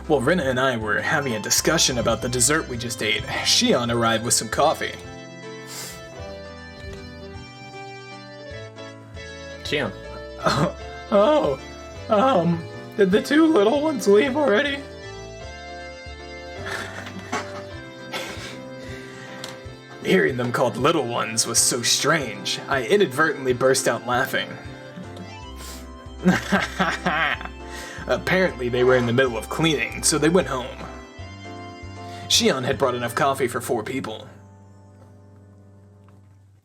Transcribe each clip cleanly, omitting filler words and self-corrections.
While Rina and I were having a discussion about the dessert we just ate, Shion arrived with some coffee. Shion. Did the two little ones leave already? Hearing them called little ones was so strange, I inadvertently burst out laughing. Apparently they were in the middle of cleaning, so they went home. Shion had brought enough coffee for 4 people.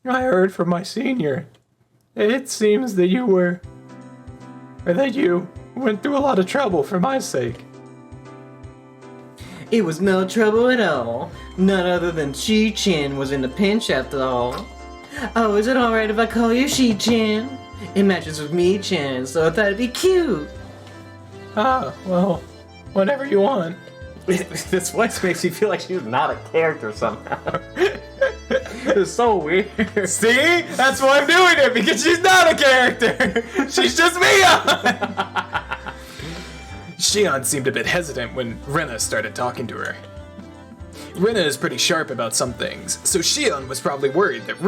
I heard from my senior. It seems that you went through a lot of trouble for my sake. It was no trouble at all. None other than Shi-Chin was in the pinch after all. Oh, is it alright if I call you Shi-Chin? It matches with me-Chin, so I thought it'd be cute. Ah, well, whatever you want. This voice makes me feel like she's not a character somehow. It's so weird. See? That's why I'm doing it, because she's not a character! She's just Mia! Shion seemed a bit hesitant when Rina started talking to her. Rina is pretty sharp about some things, so Shion was probably worried that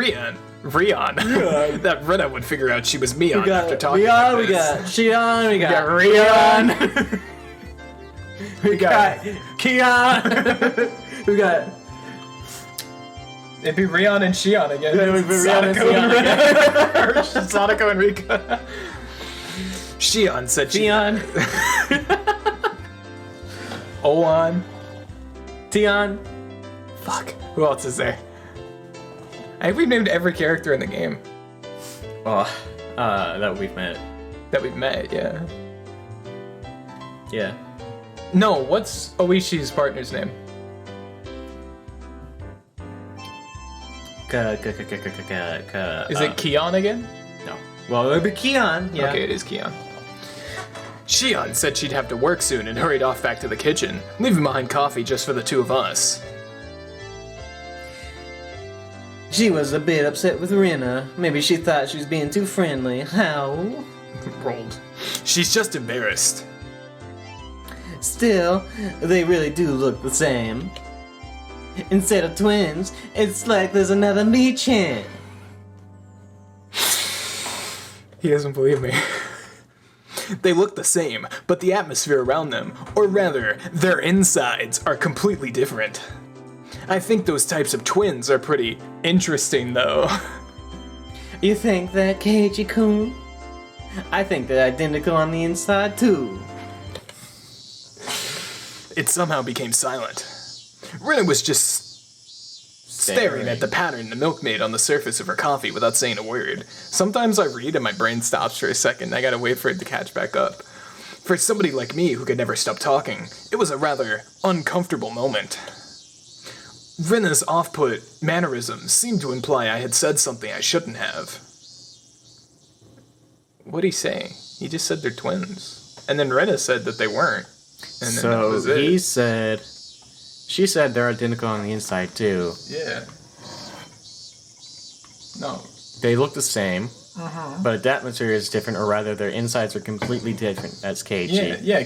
that Rina would figure out she was Mion after talking like this. We got Shion, we got Rion. we got Kion. We got... It'd be Rion and Shion again. Yeah, it'd be Rion and Shion again. Sadako and Rika. Shion said Shion. Oan. Tion. Fuck. Who else is there? I think we've named every character in the game. That we've met. That we've met, yeah. Yeah. No, what's Oishi's partner's name? Is it Kion again? No. Well, it would be Kion, yeah. Okay, it is Kion. Shion said she'd have to work soon and hurried off back to the kitchen, leaving behind coffee just for the 2 of us. She was a bit upset with Rina. Maybe she thought she was being too friendly. How? Rolled. She's just embarrassed. Still, they really do look the same. Instead of twins, it's like there's another Me-chan. He doesn't believe me. They look the same, but the atmosphere around them, or rather, their insides, are completely different. I think those types of twins are pretty interesting, though. You think that, Keiichi-kun? I think they're identical on the inside, too. It somehow became silent. Rina was just staring at the pattern the milk made on the surface of her coffee without saying a word. Sometimes I read and my brain stops for a second. I gotta wait for it to catch back up. For somebody like me who could never stop talking, it was a rather uncomfortable moment. Rina's off-put mannerisms seemed to imply I had said something I shouldn't have. What'd he say? He just said they're twins. And then Rina said that they weren't. And then that was it. She said they're identical on the inside, too. Yeah. No. They look the same, but the atmosphere is different, or rather their insides are completely different. That's Keiichi. Yeah, I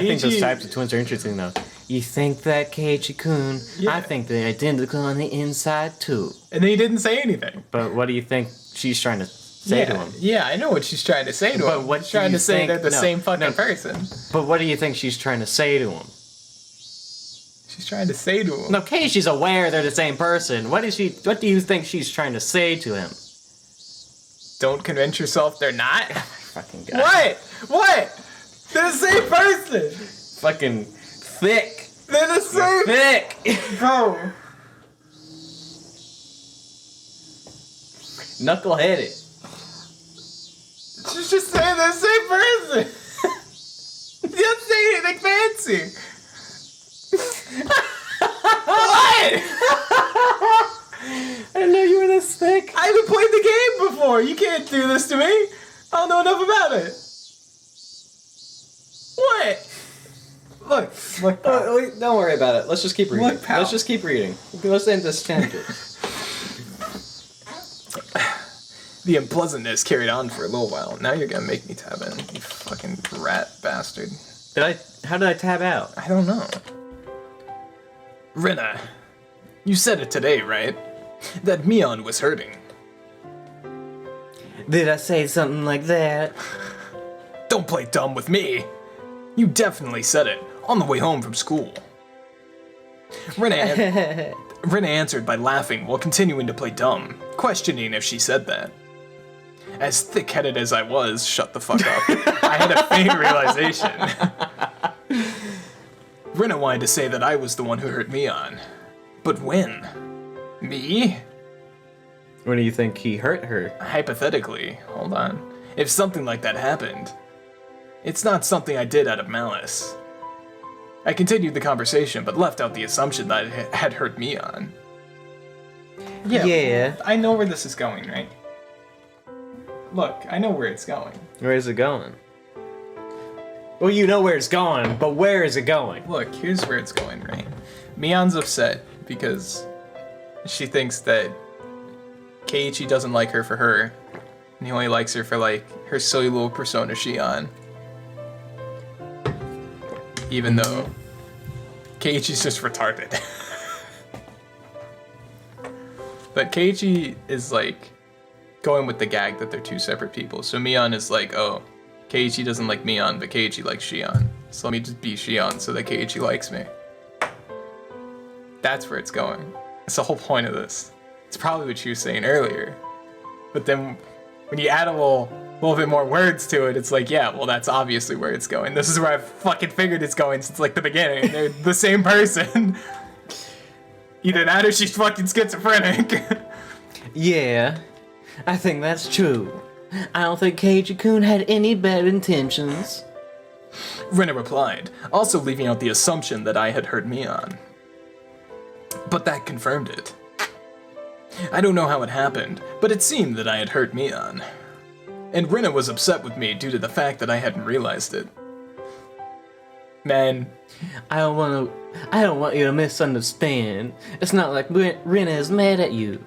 think those types of twins are interesting, though. You think that, Keiichi-kun? Yeah. I think they're identical on the inside, too. And then he didn't say anything. But what do you think she's trying to say to him? Yeah, I know what she's trying to say to him. But what she's trying to say think, they're the same fucking person. But what do you think she's trying to say to him? She's trying to say to him. No, Keiichi's aware they're the same person. What do you think she's trying to say to him? Don't convince yourself they're not. Fucking guy. What? They're the same person. Fucking thick. They're the same. Thick. Bro. Knuckle-headed. She's just saying they're the same person. You don't say anything fancy. What? I didn't know you were this thick. I haven't played the game before. You can't do this to me. I don't know enough about it. What? Look. Wait, don't worry about it. Let's just keep reading. Look, pal. Let's just keep reading. Let's end this tangent. The unpleasantness carried on for a little while. Now you're gonna make me tab in, you fucking rat bastard. How did I tab out? I don't know. Rena, you said it today, right? That Mion was hurting. Did I say something like that? Don't play dumb with me. You definitely said it on the way home from school. Rena answered by laughing while continuing to play dumb, questioning if she said that. As thick-headed as I was, shut the fuck up, I had a faint realization. Rena wanted to say that I was the one who hurt Mion. But when? Me? When do you think he hurt her? Hypothetically, hold on. If something like that happened, it's not something I did out of malice. I continued the conversation, but left out the assumption that I had hurt Mion. Yeah. I know where this is going, right? Look, I know where it's going. Where is it going? Well, you know where it's going, but where is it going? Look, here's where it's going, right? Mion's upset because she thinks that Keiichi doesn't like her for her, and he only likes her for, like, her silly little persona Shion. Even though Keiichi's just retarded. But Keiichi is, like, going with the gag that they're two separate people. So Mion is like, oh, Keiichi doesn't like Mion, but Keiichi likes Shion. So let me just be Shion so that Keiichi likes me. That's where it's going. That's the whole point of this. It's probably what you were saying earlier. But then when you add a little bit more words to it, it's like, yeah, well, that's obviously where it's going. This is where I've fucking figured it's going since, like, the beginning. They're the same person. Either that or she's fucking schizophrenic. Yeah, I think that's true. I don't think Keiichi-kun had any bad intentions. Rena replied, also leaving out the assumption that I had hurt Mion. But that confirmed it. I don't know how it happened, but it seemed that I had hurt Mion. And Rena was upset with me due to the fact that I hadn't realized it. Man, I don't want you to misunderstand. It's not like Rena is mad at you.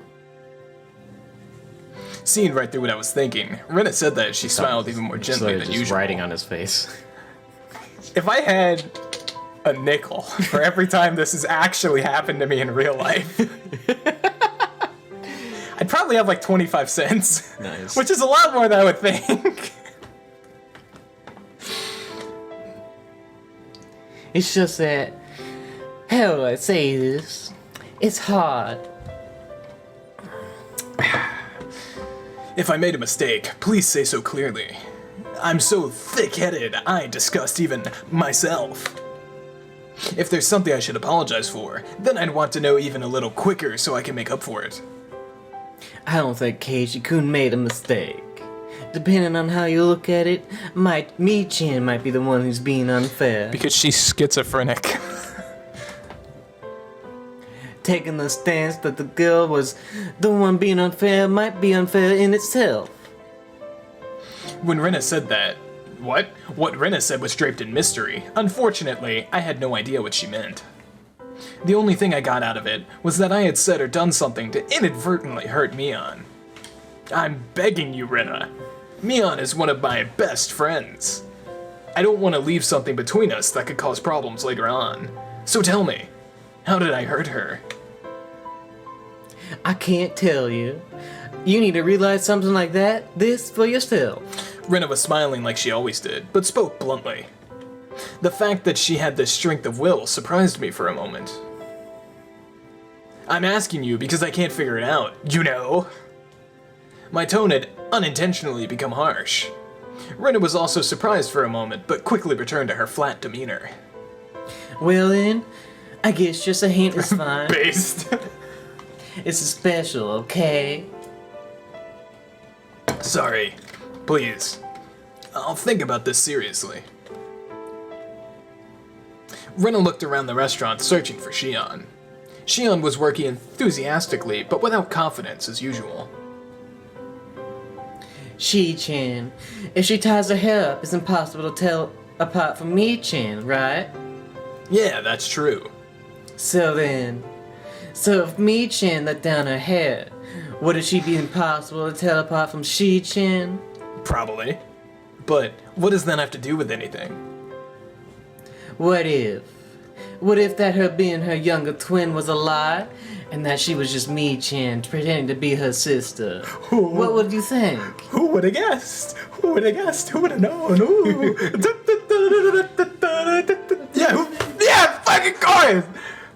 seeing right through what I was thinking, Rena said that she smiled even more gently than usual. Writing on his face. If I had a nickel for every time this has actually happened to me in real life, I'd probably have like 25 cents. Nice. Which is a lot more than I would think. It's just that, how do I say this? It's hard. If I made a mistake, please say so clearly. I'm so thick-headed, I disgust even myself. If there's something I should apologize for, then I'd want to know even a little quicker so I can make up for it. I don't think Keiichi-kun made a mistake. Depending on how you look at it, Mi-chan might be the one who's being unfair. Because she's schizophrenic. Taking the stance that the girl was the one being unfair might be unfair in itself. When Rena said that, what Rena said was draped in mystery. Unfortunately, I had no idea what she meant. The only thing I got out of it was that I had said or done something to inadvertently hurt Mion. I'm begging you, Rena. Mion is one of my best friends. I don't want to leave something between us that could cause problems later on. So tell me, how did I hurt her? I can't tell you. You need to realize something like this for yourself. Rena was smiling like she always did, but spoke bluntly. The fact that she had this strength of will surprised me for a moment. I'm asking you because I can't figure it out, you know? My tone had unintentionally become harsh. Rena was also surprised for a moment, but quickly returned to her flat demeanor. Well then, I guess just a hint is fine. Based. It's a special, okay? Sorry. Please. I'll think about this seriously. Rena looked around the restaurant searching for Shion. Shion was working enthusiastically, but without confidence as usual. Shi-chan. If she ties her hair up, it's impossible to tell apart from Mi-chan, right? Yeah, that's true. So if Mi-chan let down her hair, would it be impossible to tell apart from Shi-chan? Probably. But what does that have to do with anything? What if? What if that her being her younger twin was a lie? And that she was just Mii-chan pretending to be her sister? What would you think? Who would have guessed? Who would have guessed? Who would have known? Ooh. Yeah, fucking course!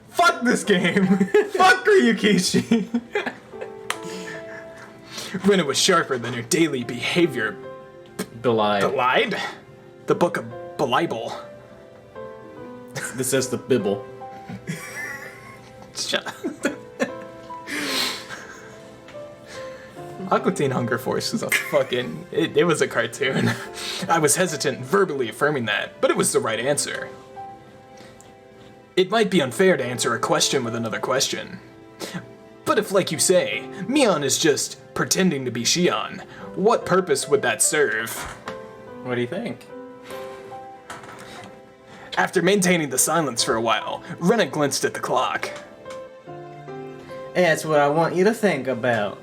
Fuck this game. Fuck Ryukishi. Rina was sharper than her daily behavior. Belied. Belied? The book of Belibel. This says the Bibble. Shut up. Aqua Teen Hunger Force is a fucking... It was a cartoon. I was hesitant verbally affirming that, but it was the right answer. It might be unfair to answer a question with another question. But if, like you say, Mion is just pretending to be Shion, what purpose would that serve? What do you think? After maintaining the silence for a while, Rena glanced at the clock. That's what I want you to think about.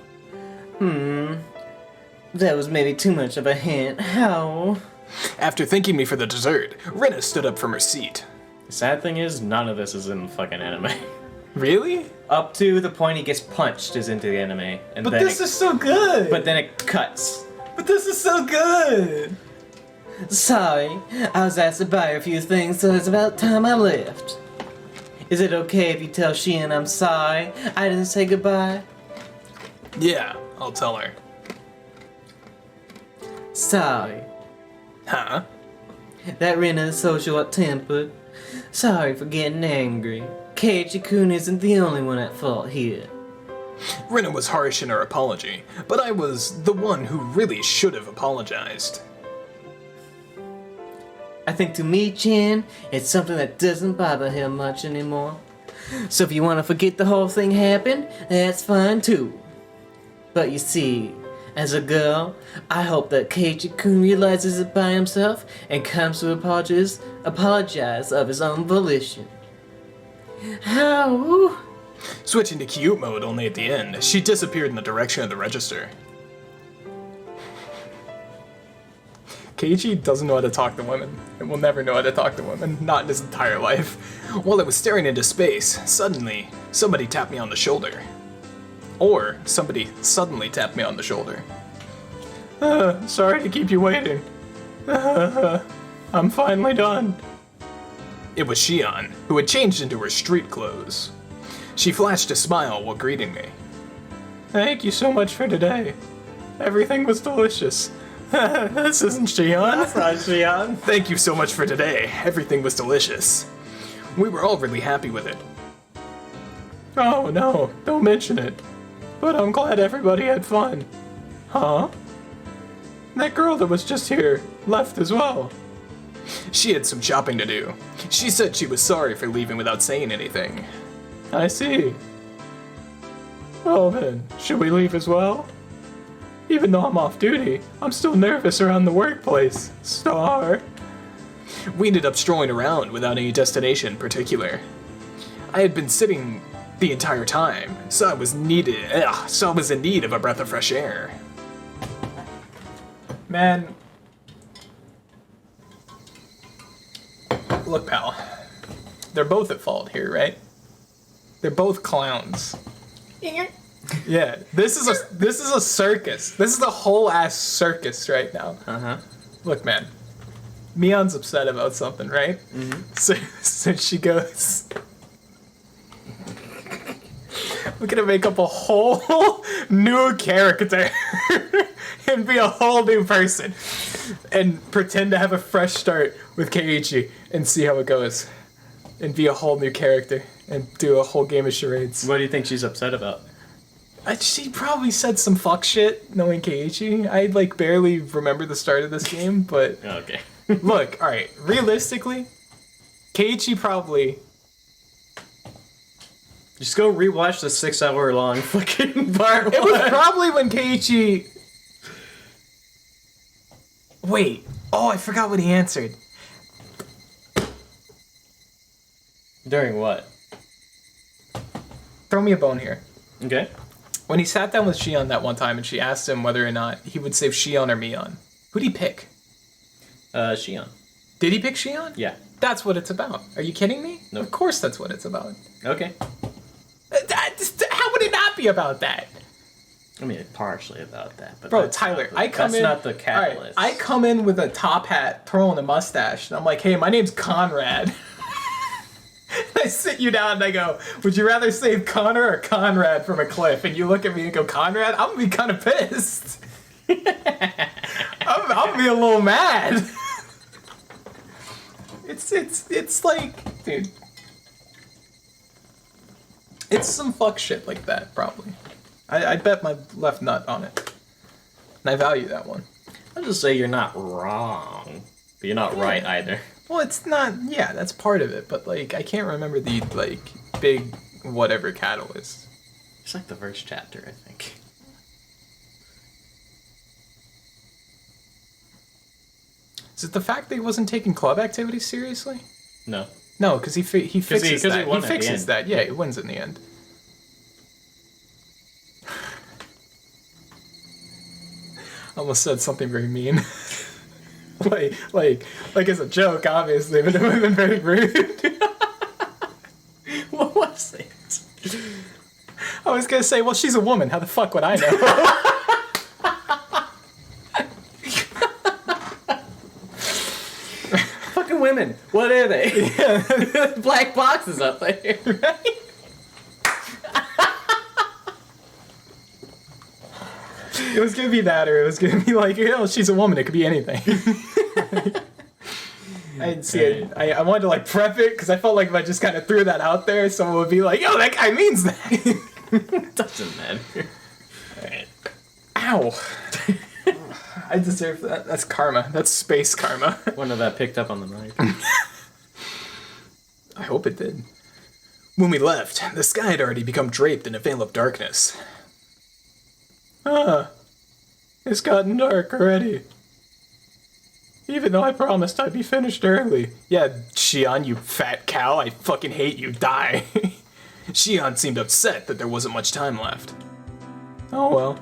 That was maybe too much of a hint. How? After thanking me for the dessert, Rena stood up from her seat. The sad thing is, none of this is in the fucking anime. Really? Up to the point he gets punched is into the anime. And But then this is so good! But then it cuts. But this is so good! Sorry, I was asked to buy a few things, so it's about time I left. Is it okay if you tell Shion I'm sorry I didn't say goodbye? Yeah, I'll tell her. Sorry. Huh? That Rena is so short-tempered. Sorry for getting angry. Keiichi-kun isn't the only one at fault here. Rena was harsh in her apology, but I was the one who really should have apologized. I think to me, Chan, it's something that doesn't bother him much anymore. So if you want to forget the whole thing happened, that's fine too. But you see, as a girl, I hope that Keiichi-kun realizes it by himself and comes to apologize of his own volition. How? Switching to cute mode only at the end, she disappeared in the direction of the register. Keiichi doesn't know how to talk to women, and will never know how to talk to women, not in his entire life. While I was staring into space, suddenly, somebody tapped me on the shoulder. Or, somebody suddenly tapped me on the shoulder. Sorry to keep you waiting. I'm finally done. It was Shion, who had changed into her street clothes. She flashed a smile while greeting me. Thank you so much for today. Everything was delicious. This isn't Shion. That's not Shion. Thank you so much for today. Everything was delicious. We were all really happy with it. Oh no, don't mention it. But I'm glad everybody had fun. Huh? That girl that was just here left as well. She had some shopping to do. She said she was sorry for leaving without saying anything. I see. Well then, should we leave as well? Even though I'm off duty, I'm still nervous around the workplace. Star. We ended up strolling around without any destination in particular. I had been sitting the entire time, so I was in need of a breath of fresh air. Man. Look, pal. They're both at fault here, right? They're both clowns. Yeah, this is a circus. This is a whole ass circus right now. Look, man. Mion's upset about something, right? So she goes, we're gonna make up a whole new character and be a whole new person and pretend to have a fresh start with Keiichi and see how it goes and be a whole new character and do a whole game of charades. What do you think she's upset about? She probably said some fuck shit knowing Keiichi. I barely remember the start of this game, but Okay. look, alright, realistically, Keiichi probably... Just go rewatch the 6-hour long fucking part. It was probably when Keiichi... Wait. Oh, I forgot what he answered. During what? Throw me a bone here. Okay. When he sat down with Shion that one time and she asked him whether or not he would save Shion or Mion, who'd he pick? Shion. Did he pick Shion? Yeah. That's what it's about. Are you kidding me? No. Of course that's what it's about. Okay. How would it not be about that? I mean, partially about that, but Bro, Tyler, that's not the catalyst. I come in with a top hat, twirling a mustache, and I'm like, hey, my name's Conrad. I sit you down and I go, would you rather save Connor or Conrad from a cliff? And you look at me and go, Conrad? I'm gonna be kind of pissed. I'm gonna be a little mad. It's like, dude. It's some fuck shit like that, probably. I bet my left nut on it. And I value that one. I'll just say you're not wrong, but you're not right either. Well, it's not, yeah, that's part of it, but, like, I can't remember the, like, big whatever catalyst. It's like the first chapter, I think. Is it the fact that he wasn't taking club activities seriously? No. No, because he fixes that. he won He at the fixes end. that. Yeah, he wins in the end. I almost said something very mean. like as a joke, obviously, but it would have been very rude. What was it? I was gonna say, well, she's a woman. How the fuck would I know? Fucking women. What are they? Black boxes up there, right? It was gonna be that, or it was gonna be like, she's a woman. It could be anything. I didn't see it. I wanted to like prep it because I felt like if I just kind of threw that out there, someone would be like, "Yo, that guy means that." Doesn't matter. Alright. Ow. I deserve that. That's karma. That's space karma. Wonder if that picked up on the mic. I hope it did. When we left, the sky had already become draped in a veil of darkness. It's gotten dark already. Even though I promised I'd be finished early. Yeah, Shion, you fat cow, I fucking hate you, die. Shion seemed upset that there wasn't much time left. Oh well.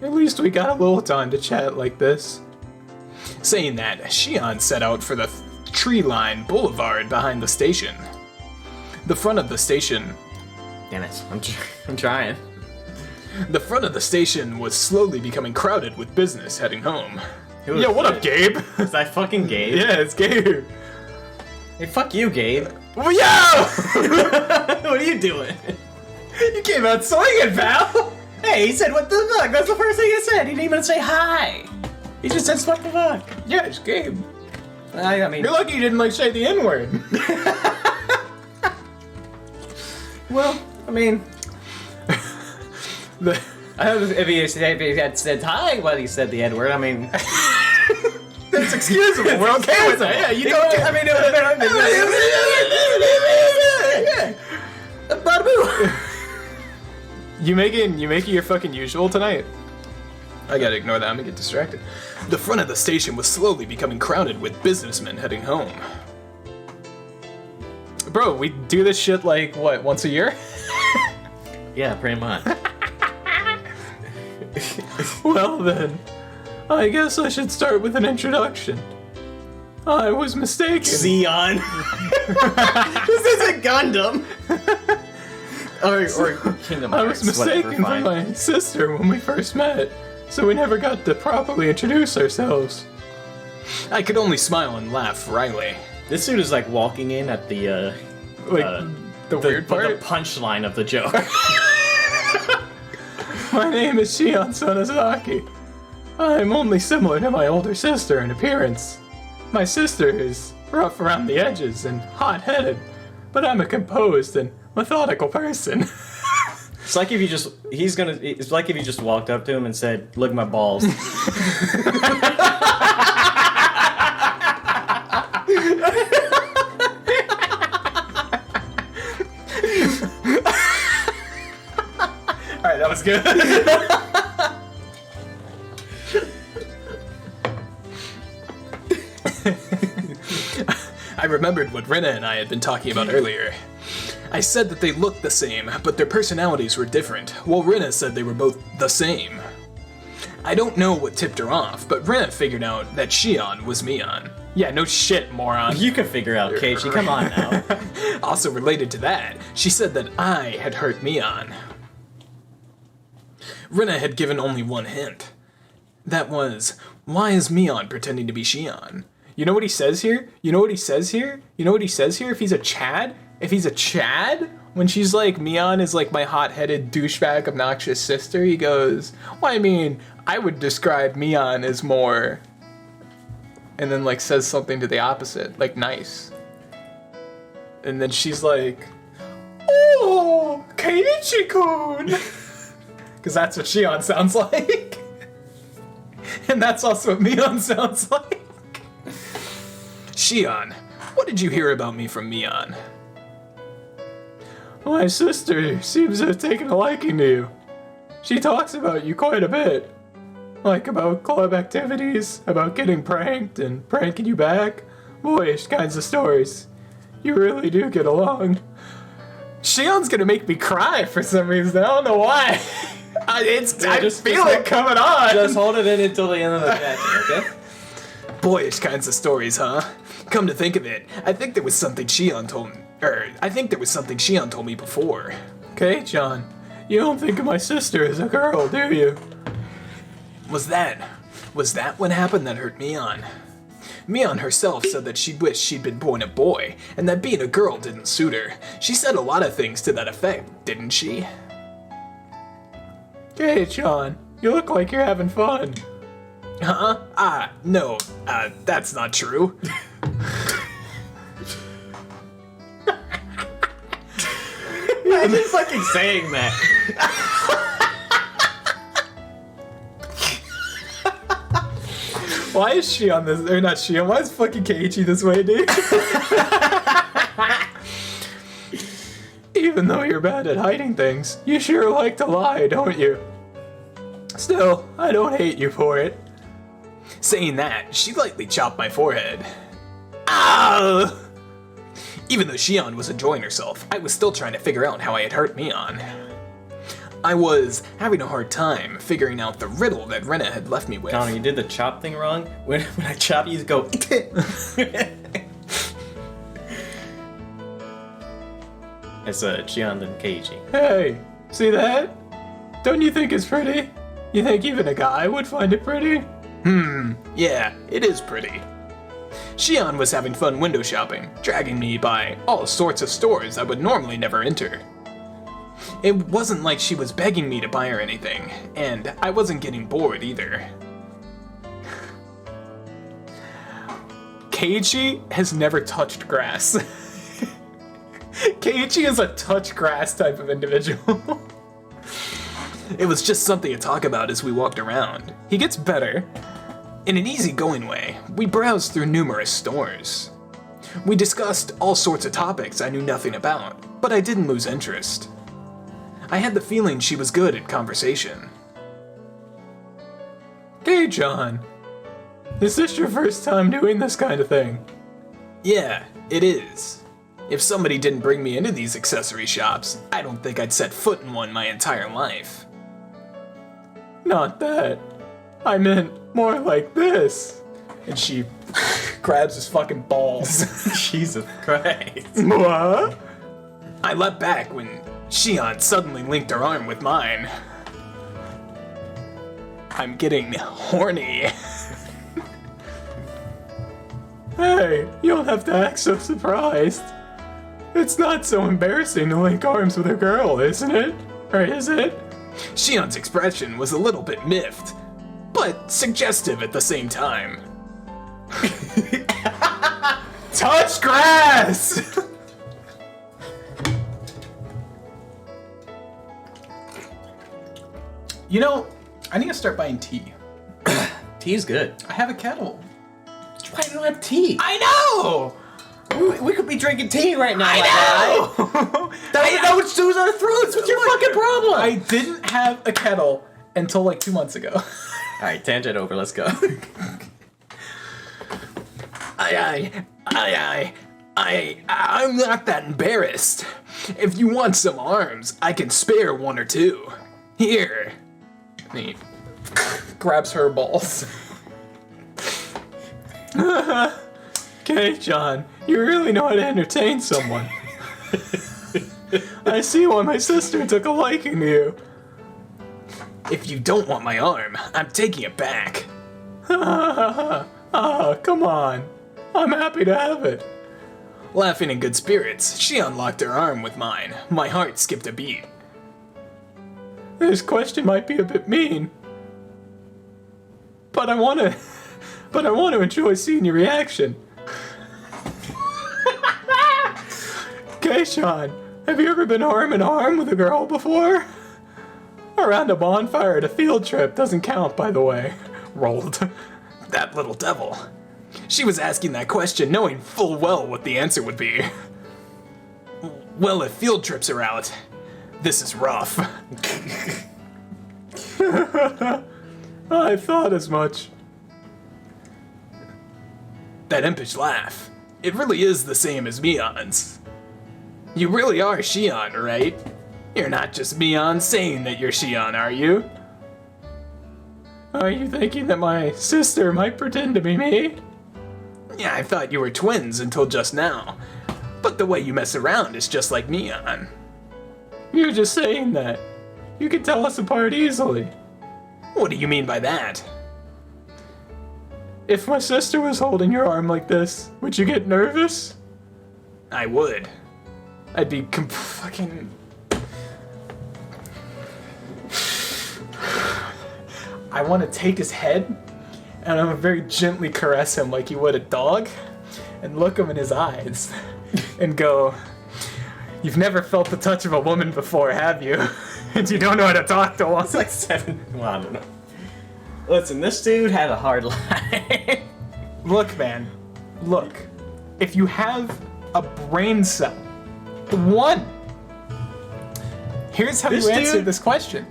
At least we got a little time to chat like this. Saying that, Shion set out for the tree-lined boulevard behind the station. The front of the station... Damn it. I'm trying. The front of the station was slowly becoming crowded with business heading home. Who Yo, is what it? up, Gabe? Is that fucking Gabe? Yeah, it's Gabe. Hey, fuck you, Gabe. Well, yo! What are you doing? You came out swinging, pal! Hey, he said, what the fuck? That's the first thing he said. He didn't even say hi. He just said, what the fuck? Yeah, it's Gabe. I mean... You're lucky you didn't, like, say the N-word. Well, I mean... The... I don't know if he had said hi while he said the N-word, I mean... That's excusable. We're okay with that. Yeah, you don't... I mean, it would have been... You making your fucking usual tonight? I gotta ignore that. I'm gonna get distracted. The front of the station was slowly becoming crowded with businessmen heading home. Bro, we do this shit like, what, once a year? Yeah, pretty much. Well then, I guess I should start with an introduction. I was mistaken. Xeon. This isn't Gundam. or Kingdom I Hearts. was mistaken for fine. my sister when we first met, so we never got to properly introduce ourselves. I could only smile and laugh wryly. This dude is like walking in at the The weird part? the punchline of the joke. My name is Shion Sonozaki. I'm only similar to my older sister in appearance. My sister is rough around the edges and hot-headed, but I'm a composed and methodical person. It's like if you just it's like if you just walked up to him and said, "Look at my balls." Alright, that was good. I remembered what Rena and I had been talking about earlier. I said that they looked the same, but their personalities were different, while Rena said they were both the same. I don't know what tipped her off, but Rena figured out that Shion was Mion. Yeah, no shit, moron. You can figure out, Keiichi. Come on now. Also related to that, she said that I had hurt Mion. Rina had given only one hint. That was, why is Mion pretending to be Shion? You know what he says here? You know what he says here? You know what he says here? If he's a Chad? If he's a Chad? When she's like, Mion is like my hot-headed douchebag obnoxious sister, he goes, well, I mean, I would describe Mion as more... And then like says something to the opposite, like nice. And then she's like, oh, Keiichi-kun! Because that's what Shion sounds like. And that's also what Mion sounds like. Shion, what did you hear about me from Mion? My sister seems to have taken a liking to you. She talks about you quite a bit. Like about club activities, about getting pranked and pranking you back. Boyish kinds of stories. You really do get along. Shion's gonna make me cry for some reason. I don't know why. I feel it coming on. Just hold it in until the end of the match, okay? Boyish kinds of stories, huh? Come to think of it, I think there was something Shion told me. Shion told me before. Okay, John, you don't think of my sister as a girl, do you? Was that what happened that hurt Mion? Mion herself said that she'd wish she'd been born a boy, and that being a girl didn't suit her. She said a lot of things to that effect, didn't she? Hey, John, you look like you're having fun. Huh? No, that's not true. Imagine fucking saying that. Why is she on this? Or not she, why is fucking Keiichi this way, dude? Even though you're bad at hiding things, you sure like to lie, don't you? Still, I don't hate you for it. Saying that, she lightly chopped my forehead. Ow! Even though Shion was enjoying herself, I was still trying to figure out how I had hurt Mion. I was having a hard time figuring out the riddle that Rena had left me with. Connor, you did the chop thing wrong. When I chop you, go... It's Shion and Keiichi. Hey, see that? Don't you think it's pretty? You think even a guy would find it pretty? Yeah, it is pretty. Shion was having fun window shopping, dragging me by all sorts of stores I would normally never enter. It wasn't like she was begging me to buy her anything, and I wasn't getting bored either. Keiichi has never touched grass. Keiichi is a touch grass type of individual. It was just something to talk about as we walked around. He gets better. In an easygoing way, we browsed through numerous stores. We discussed all sorts of topics I knew nothing about, but I didn't lose interest. I had the feeling she was good at conversation. Hey, John. Is this your first time doing this kind of thing? Yeah, it is. If somebody didn't bring me into these accessory shops, I don't think I'd set foot in one my entire life. Not that. I meant more like this. And she grabs his fucking balls. Jesus Christ. What? I leapt back when Shion suddenly linked her arm with mine. I'm getting horny. Hey, you don't have to act so surprised. It's not so embarrassing to link arms with a girl, isn't it? Or is it? Shion's expression was a little bit miffed, but suggestive at the same time. Touch grass! You know, I need to start buying tea. Tea's good. I have a kettle. Why do you don't have tea? I know! We could be drinking tea right now. I know! That would soothe our throats. What's your fucking problem? I didn't have a kettle until like 2 months ago. Alright, tangent over. Let's go. I'm not that embarrassed. If you want some arms, I can spare one or two. Here. And he grabs her balls. Okay, John, you really know how to entertain someone. I see why my sister took a liking to you. If you don't want my arm, I'm taking it back. Come on. I'm happy to have it. Laughing in good spirits, she unlocked her arm with mine. My heart skipped a beat. This question might be a bit mean, but I want to enjoy seeing your reaction. Okay, Sean, have you ever been arm in arm with a girl before? Around a bonfire at a field trip doesn't count, by the way. Rolled. That little devil. She was asking that question knowing full well what the answer would be. Well, if field trips are out, this is rough. I thought as much. That impish laugh. It really is the same as Mion's. You really are Shion, right? You're not just Mion saying that you're Shion, are you? Are you thinking that my sister might pretend to be me? Yeah, I thought you were twins until just now. But the way you mess around is just like Mion. You're just saying that. You can tell us apart easily. What do you mean by that? If my sister was holding your arm like this, would you get nervous? I would. I'd be fucking... I want to take his head, and I would very gently caress him like you would a dog, and look him in his eyes, and go, "You've never felt the touch of a woman before, have you? And you don't know how to talk to one." It's like 7. Well, I don't know. Listen, this dude had a hard life. Look, man. Look. If you have a brain cell, one. Here's how you answer this question.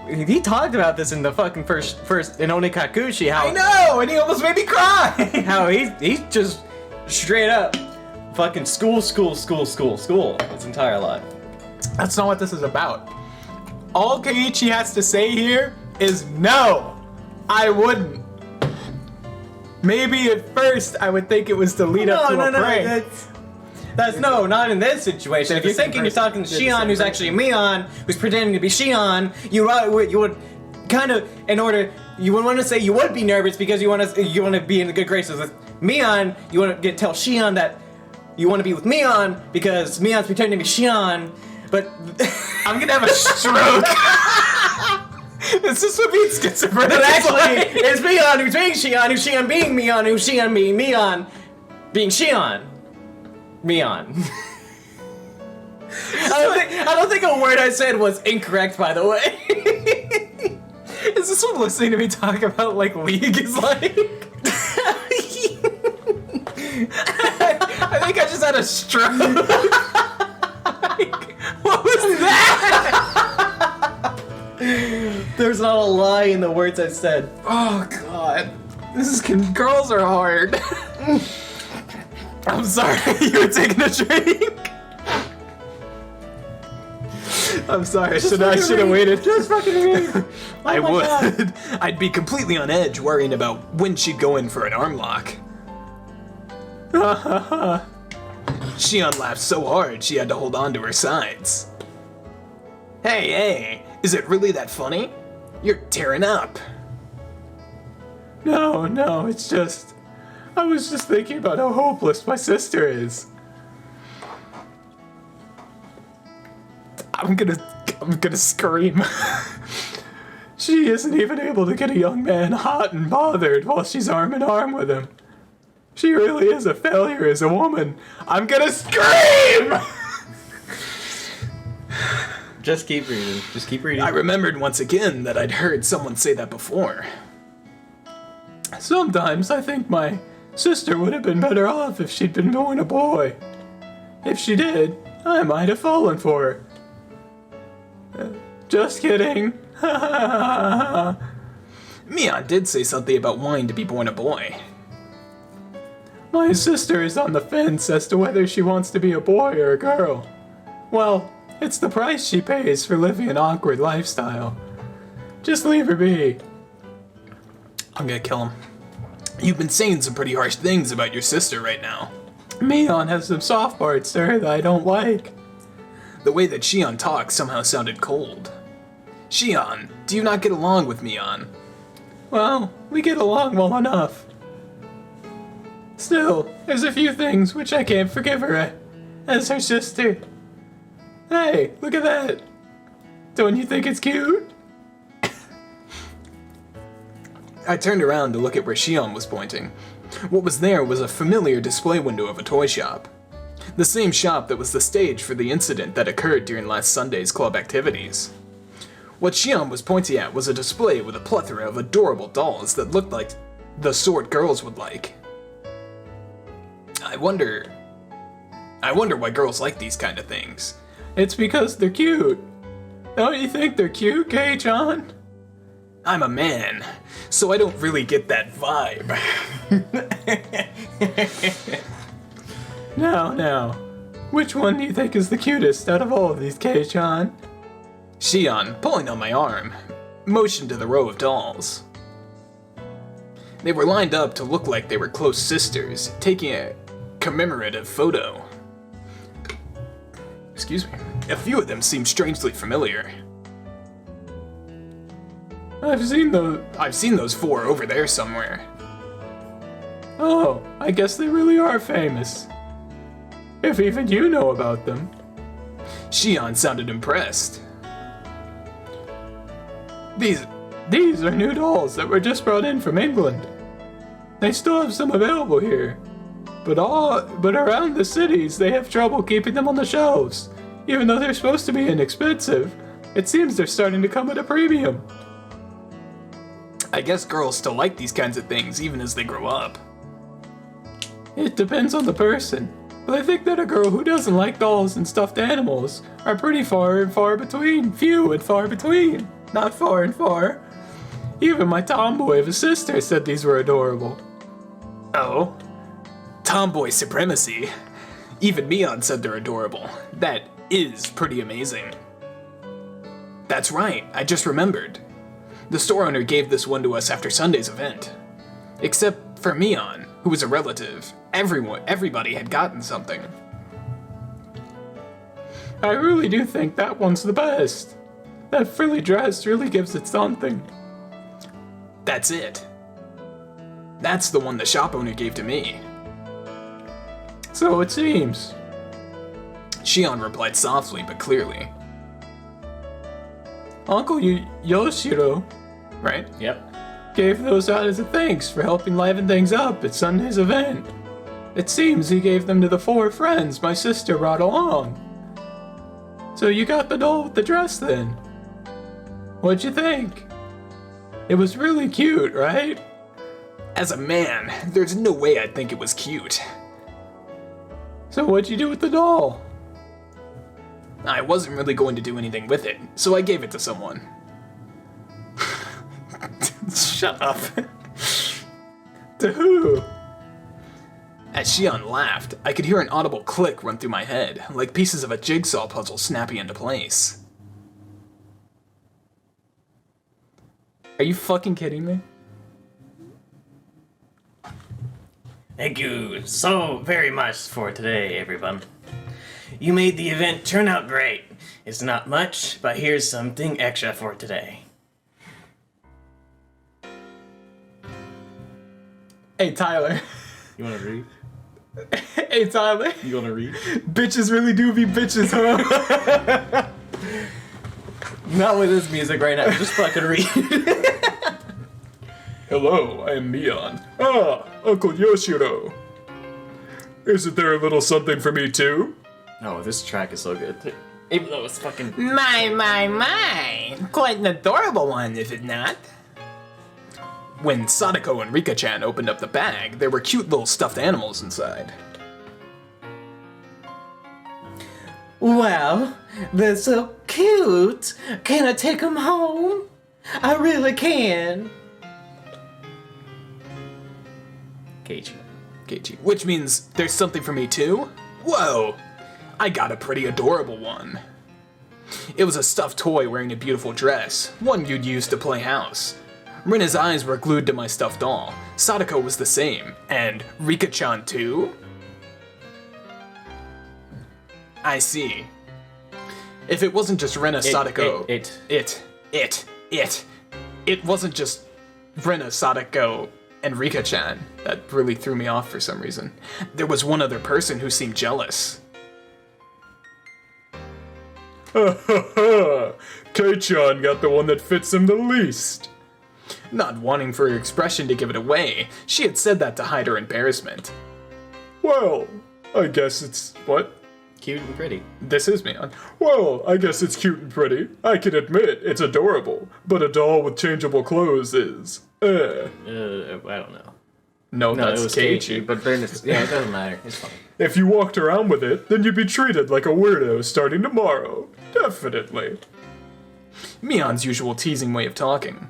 He talked about this in the fucking first in Onikakushi. How I know, and he almost made me cry. how he's just straight up fucking school his entire life. That's not what this is about. All Keiichi has to say here is no. I wouldn't. Maybe at first I would think it was to lead up to a prank. That's no, not in this situation. If you're thinking you're talking to Shion, who's actually Mion, who's pretending to be Shion, you would kind of, you would want to say you would be nervous because you want to be in the good graces with Mion. You want to tell Shion that you want to be with Mion because Mion's pretending to be Shion, but I'm gonna have a stroke. This is what being schizophrenic. But actually, it's Mion who's being Shion, who's Shion being Mion, who's Shion being Mion, being Shion. Mion. I don't think a word I said was incorrect, by the way. Is this what listening to me talk about like League is like? I think I just had a stroke. Like, what was that? There's not a lie in the words I said. Oh god. Girls are hard. I'm sorry, you were taking a drink. I'm sorry, I should have waited. Just fucking read. I would. God. I'd be completely on edge worrying about when she'd go in for an arm lock. Shion laughed so hard she had to hold on to her sides. Hey, is it really that funny? You're tearing up. No, it's just... I was just thinking about how hopeless my sister is. I'm gonna scream. She isn't even able to get a young man hot and bothered while she's arm in arm with him. She really is a failure as a woman. I'm gonna scream! Just keep reading. I remembered once again that I'd heard someone say that before. Sometimes I think my sister would have been better off if she'd been born a boy. If she did, I might have fallen for her. Just kidding. Mion did say something about wanting to be born a boy. My sister is on the fence as to whether she wants to be a boy or a girl. Well, it's the price she pays for living an awkward lifestyle. Just leave her be. I'm gonna kill him. You've been saying some pretty harsh things about your sister right now. Mion has some soft parts to her that I don't like. The way that Shion talked somehow sounded cold. Shion, do you not get along with Mion? Well, we get along well enough. Still, there's a few things which I can't forgive her as her sister. Hey, look at that. Don't you think it's cute? I turned around to look at where Shion was pointing. What was there was a familiar display window of a toy shop. The same shop that was the stage for the incident that occurred during last Sunday's club activities. What Shion was pointing at was a display with a plethora of adorable dolls that looked like the sort girls would like. I wonder why girls like these kind of things. It's because they're cute. Don't you think they're cute, Kei-chan? I'm a man, so I don't really get that vibe. Now, which one do you think is the cutest out of all of these, Kei-chan? Shion, pulling on my arm, motioned to the row of dolls. They were lined up to look like they were close sisters, taking a commemorative photo. Excuse me. A few of them seemed strangely familiar. I've seen those four over there somewhere. Oh, I guess they really are famous. If even you know about them. Shion sounded impressed. These are new dolls that were just brought in from England. They still have some available here. But around the cities, they have trouble keeping them on the shelves. Even though they're supposed to be inexpensive, it seems they're starting to come at a premium. I guess girls still like these kinds of things even as they grow up. It depends on the person, but I think that a girl who doesn't like dolls and stuffed animals are pretty few and far between. Not far and far. Even my tomboy of a sister said these were adorable. Oh? Tomboy supremacy. Even Mion said they're adorable. That is pretty amazing. That's right, I just remembered. The store owner gave this one to us after Sunday's event. Except for Mion, who was a relative. Everybody had gotten something. I really do think that one's the best. That frilly dress really gives it something. That's it. That's the one the shop owner gave to me. So it seems. Shion replied softly but clearly. Uncle Yoshiro, right? Yep. Gave those out as a thanks for helping liven things up at Sunday's event. It seems he gave them to the four friends my sister brought along. So you got the doll with the dress then? What'd you think? It was really cute, right? As a man, there's no way I'd think it was cute. So what'd you do with the doll? I wasn't really going to do anything with it, so I gave it to someone. Shut up. To who? As Shion laughed, I could hear an audible click run through my head, like pieces of a jigsaw puzzle snapping into place. Are you fucking kidding me? Thank you so very much for today, everyone. You made the event turn out great. It's not much, but here's something extra for today. Hey, Tyler. You wanna read? Hey, Tyler. You wanna read? Bitches really do be bitches, huh? Not with this music right now, just fucking read. Hello, I am Mion. Ah, Uncle Yoshiro. Isn't there a little something for me too? Oh, this track is so good. Even though it's fucking... My. Quite an adorable one, is it not? When Sadako and Rika-chan opened up the bag, there were cute little stuffed animals inside. Wow, they're so cute. Can I take them home? I really can. Keiichi. Which means there's something for me too? Whoa! I got a pretty adorable one. It was a stuffed toy wearing a beautiful dress, one you'd use to play house. Rena's eyes were glued to my stuffed doll. Sadako was the same. And Rika-chan too? I see. If it wasn't just Rena, Sadako... It wasn't just Rena, Sadako, and Rika-chan. That really threw me off for some reason. There was one other person who seemed jealous. Kei-chan got the one that fits him the least. Not wanting for her expression to give it away, she had said that to hide her embarrassment. Well, I guess it's... what? Cute and pretty. This is Mion. Well, I guess it's cute and pretty. I can admit, it's adorable. But a doll with changeable clothes is... I don't know. No, No, that's it was Keiichi. Keiichi, but yeah, it doesn't matter. It's fine. If you walked around with it, then you'd be treated like a weirdo starting tomorrow. Definitely. Mion's usual teasing way of talking.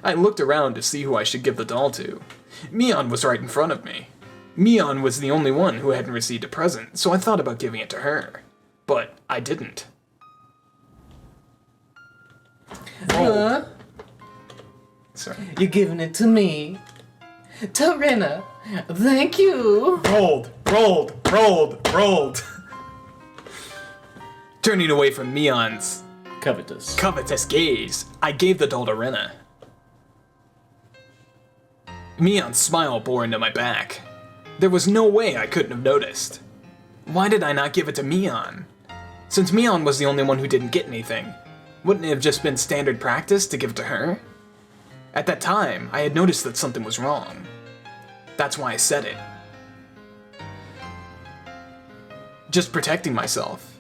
I looked around to see who I should give the doll to. Mion was right in front of me. Mion was the only one who hadn't received a present, so I thought about giving it to her. But I didn't. Huh? Sorry. You're giving it to me. To Rena. Thank you. Rolled. Turning away from Mion's Covetous. gaze, I gave the doll to Rena. Mion's smile bore into my back. There was no way I couldn't have noticed. Why did I not give it to Mion? Since Mion was the only one who didn't get anything, wouldn't it have just been standard practice to give it to her? At that time, I had noticed that something was wrong. That's why I said it. Just protecting myself.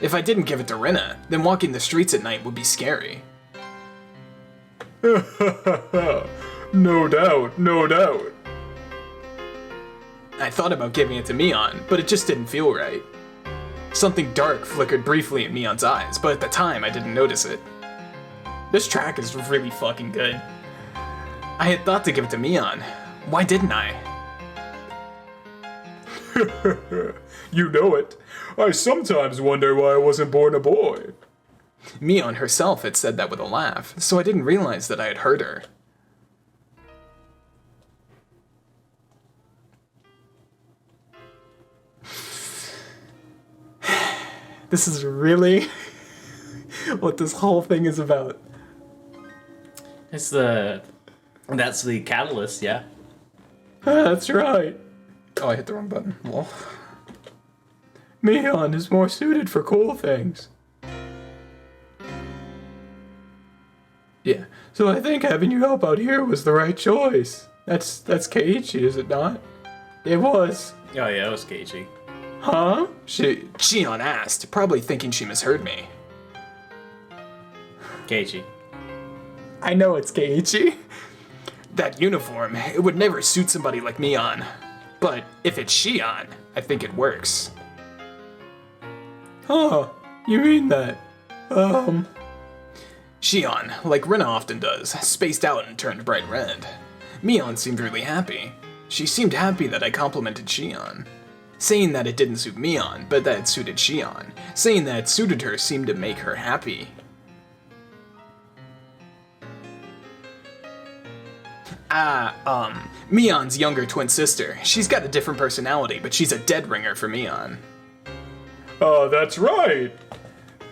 If I didn't give it to Rena, then walking the streets at night would be scary. No doubt. I thought about giving it to Mion, but it just didn't feel right. Something dark flickered briefly in Mion's eyes, but at the time I didn't notice it. This track is really fucking good. I had thought to give it to Mion. Why didn't I? You know it. I sometimes wonder why I wasn't born a boy. Mion herself had said that with a laugh, so I didn't realize that I had hurt her. This is really what this whole thing is about. That's the catalyst, yeah. That's right. Oh, I hit the wrong button. Well, Mion is more suited for cool things. Yeah, so I think having you help out here was the right choice. That's Keiichi, is it not? It was. Oh yeah, it was Keiichi. Huh? Shion asked, probably thinking she misheard me. Keiichi. I know it's Keiichi. That uniform, it would never suit somebody like Mion. But if it's Shion, I think it works. Oh, you mean that? Shion, like Rena often does, spaced out and turned bright red. Mion seemed really happy. She seemed happy that I complimented Shion. Saying that it didn't suit Mion, but that it suited Shion. Saying that it suited her seemed to make her happy. Mion's younger twin sister. She's got a different personality, but she's a dead ringer for Mion. That's right.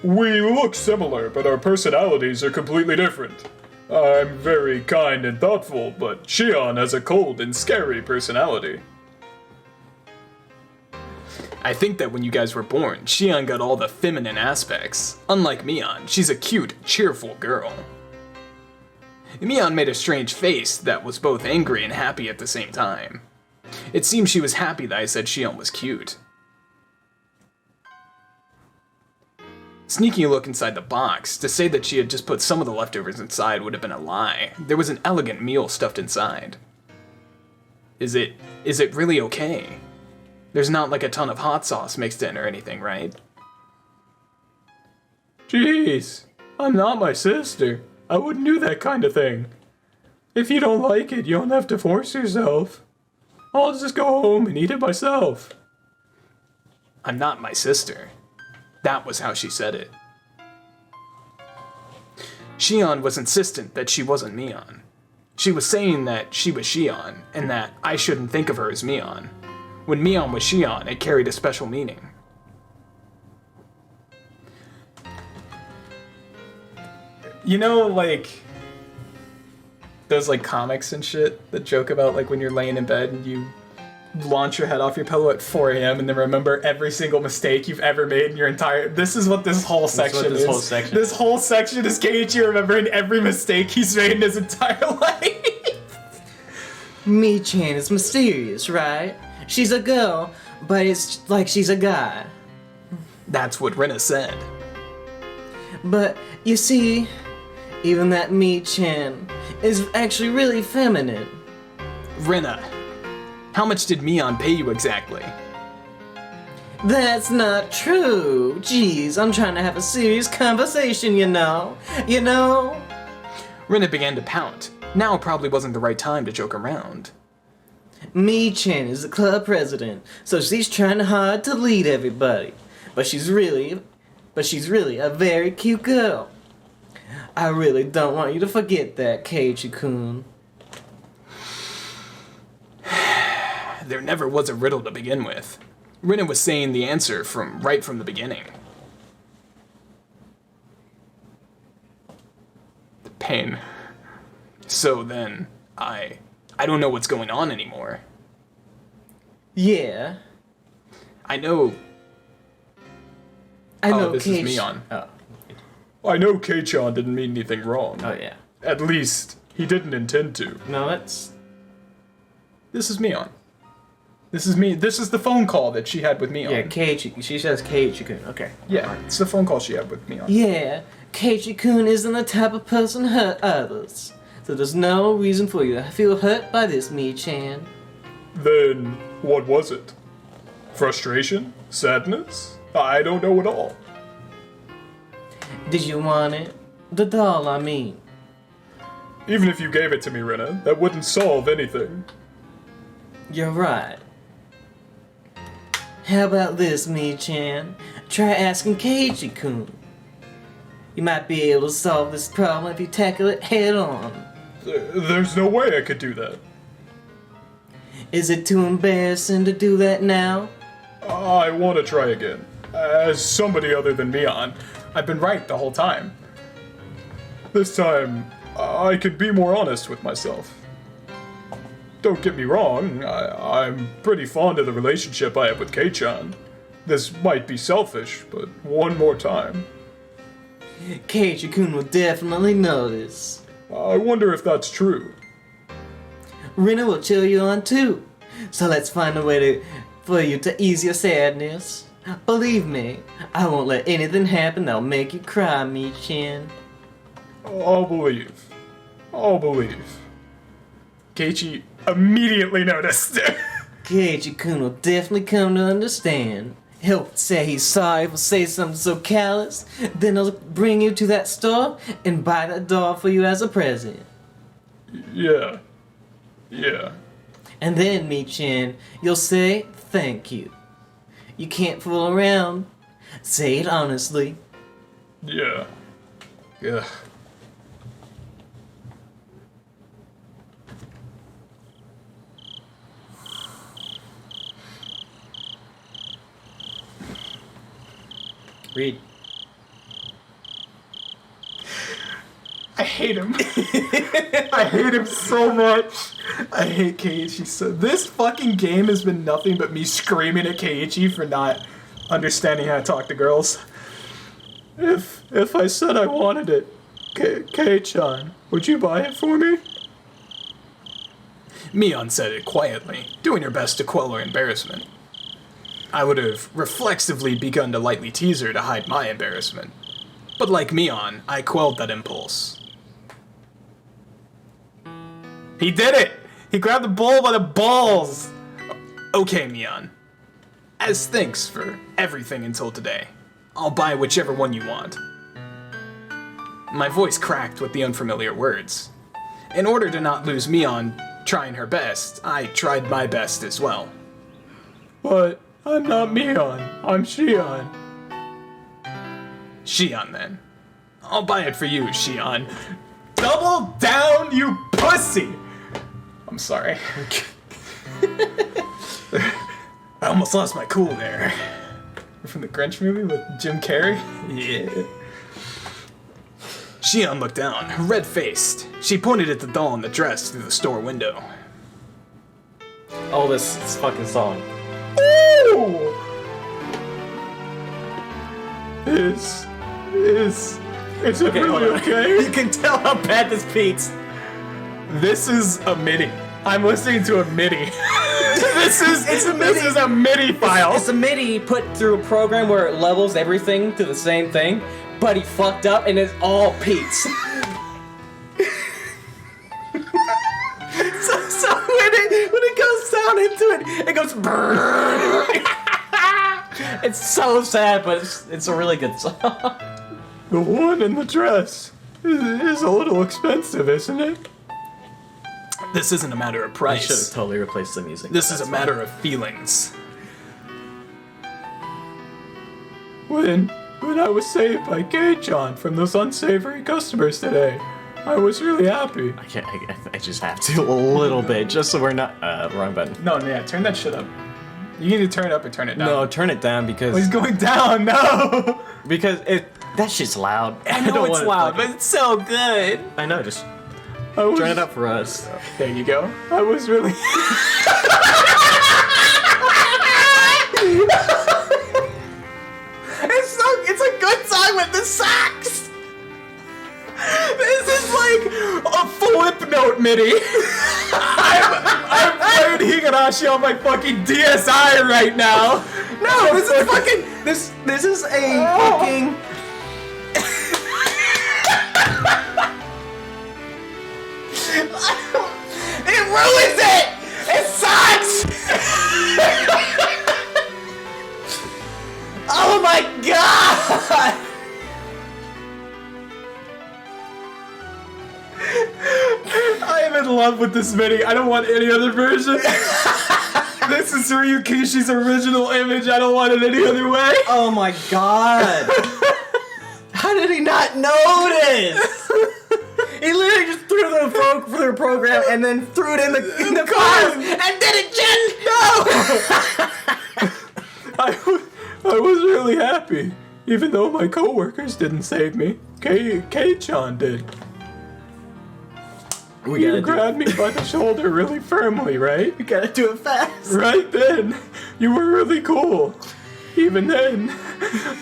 We look similar, but our personalities are completely different. I'm very kind and thoughtful, but Shion has a cold and scary personality. I think that when you guys were born, Shion got all the feminine aspects. Unlike Mion, she's a cute, cheerful girl. Mion made a strange face that was both angry and happy at the same time. It seemed she was happy that I said Shion was cute. Sneaking a look inside the box, to say that she had just put some of the leftovers inside would have been a lie. There was an elegant meal stuffed inside. Is it really okay? There's not like a ton of hot sauce mixed in or anything, right? Jeez, I'm not my sister. I wouldn't do that kind of thing. If you don't like it, you don't have to force yourself. I'll just go home and eat it myself. I'm not my sister. That was how she said it. Shion was insistent that she wasn't Mion. She was saying that she was Shion, and that I shouldn't think of her as Mion. When Mion was Shion, it carried a special meaning. You know, like, those, like, comics and shit that joke about, like, when you're laying in bed and you launch your head off your pillow at 4 a.m. and then remember every single mistake you've ever made in your entire... This is what this whole section is. This whole section is Keiichi remembering every mistake he's made in his entire life. Mi-chan is mysterious, right? She's a girl, but it's like she's a guy. That's what Rina said. But, you see, even that Mi-chan is actually really feminine. Rina, how much did Mion pay you exactly? That's not true. Jeez, I'm trying to have a serious conversation, you know? You know? Rina began to pout. Now probably wasn't the right time to joke around. Mi-chan is the club president, so she's trying hard to lead everybody. But she's really a very cute girl. I really don't want you to forget that, Keiichi-kun. There never was a riddle to begin with. Rina was saying the answer right from the beginning. The pain. So then, I don't know what's going on anymore. Yeah. I know this is Mion. Oh. I know Kei-chan didn't mean anything wrong. Oh, yeah. At least, he didn't intend to. No, that's... This is Mion. This is me. This is the phone call that she had with Mion. Yeah, Keiichi. She says Keiichi-kun. Okay. Yeah, it's the phone call she had with Mion. Yeah, Keiichi-kun isn't the type of person to hurt others. So there's no reason for you to feel hurt by this, Mi-chan. Then, what was it? Frustration? Sadness? I don't know at all. Did you want it? The doll, I mean. Even if you gave it to me, Rina, that wouldn't solve anything. You're right. How about this, Mi-chan? Try asking Keiichi-kun. You might be able to solve this problem if you tackle it head on. There's no way I could do that. Is it too embarrassing to do that now? I want to try again. As somebody other than Mion, I've been right the whole time. This time, I could be more honest with myself. Don't get me wrong, I'm pretty fond of the relationship I have with Kei-chan. This might be selfish, but one more time. Keiichi-kun will definitely notice. I wonder if that's true. Rina will cheer you on too. So let's find a way for you to ease your sadness. Believe me, I won't let anything happen that'll make you cry, Mi-chan. I'll believe. I'll believe. Keiichi immediately noticed. Keiichi-kun will definitely come to understand. He'll say he's sorry for saying something so callous, then he'll bring you to that store and buy that doll for you as a present. Yeah. And then, Mi-chan, you'll say thank you. You can't fool around. Say it honestly. Yeah. Ugh. Read. I hate him. I hate him so much. I hate Keiichi so. This fucking game has been nothing but me screaming at Keiichi for not understanding how to talk to girls. If I said I wanted it, Kei-chan, would you buy it for me? Mion said it quietly, doing her best to quell her embarrassment. I would have reflexively begun to lightly tease her to hide my embarrassment. But like Mion, I quelled that impulse. He did it! He grabbed the bull by the balls! Okay, Mion. As thanks for everything until today, I'll buy whichever one you want. My voice cracked with the unfamiliar words. In order to not lose Mion trying her best, I tried my best as well. But I'm not Mion, I'm Shion. Shion then. I'll buy it for you, Shion. Double down, you pussy! I'm sorry. I almost lost my cool there. From the Grinch movie with Jim Carrey? Yeah. Shion looked down, red-faced. She pointed at the doll in the dress through the store window. Oh, this fucking song. Ooh! Is it really okay? You can tell how bad this beats. This is a MIDI. I'm listening to a MIDI. This is a MIDI file. It's a MIDI put through a program where it levels everything to the same thing, but he fucked up and it's all Pete's. so when it goes down into it goes brrrr. It's so sad, but it's a really good song. The one in the dress is a little expensive, isn't it? This isn't a matter of I price. should have totally replaced the music. This is a matter of feelings. When I was saved by Kei-chan from those unsavory customers today, I was really happy. I just have to a little bit, just so we're not wrong button. No, yeah, turn that shit up. You need to turn it up or turn it down. No, turn it down because Oh, he's going down. No. because that shit's loud. I know don't it's want loud, fucking- but it's so good. I know. Just I was, turn it up for us. There you go. I was really. It's a good song with the sax. This is like a flip note MIDI. I'm playing Higurashi on my fucking DSi right now. No, this is fucking this is a fucking. It ruins it. It sucks. Oh my god. I am in love with this MIDI. I don't want any other version. This is Ryukishi's original image. I don't want it any other way. Oh my god! How did he not notice? He literally just threw the program and then threw it in the files and did it, Jen. No. I was really happy, even though my coworkers didn't save me. Kei-chan did. You grabbed me by the shoulder really firmly, right? We gotta do it fast. Right then, you were really cool. Even then,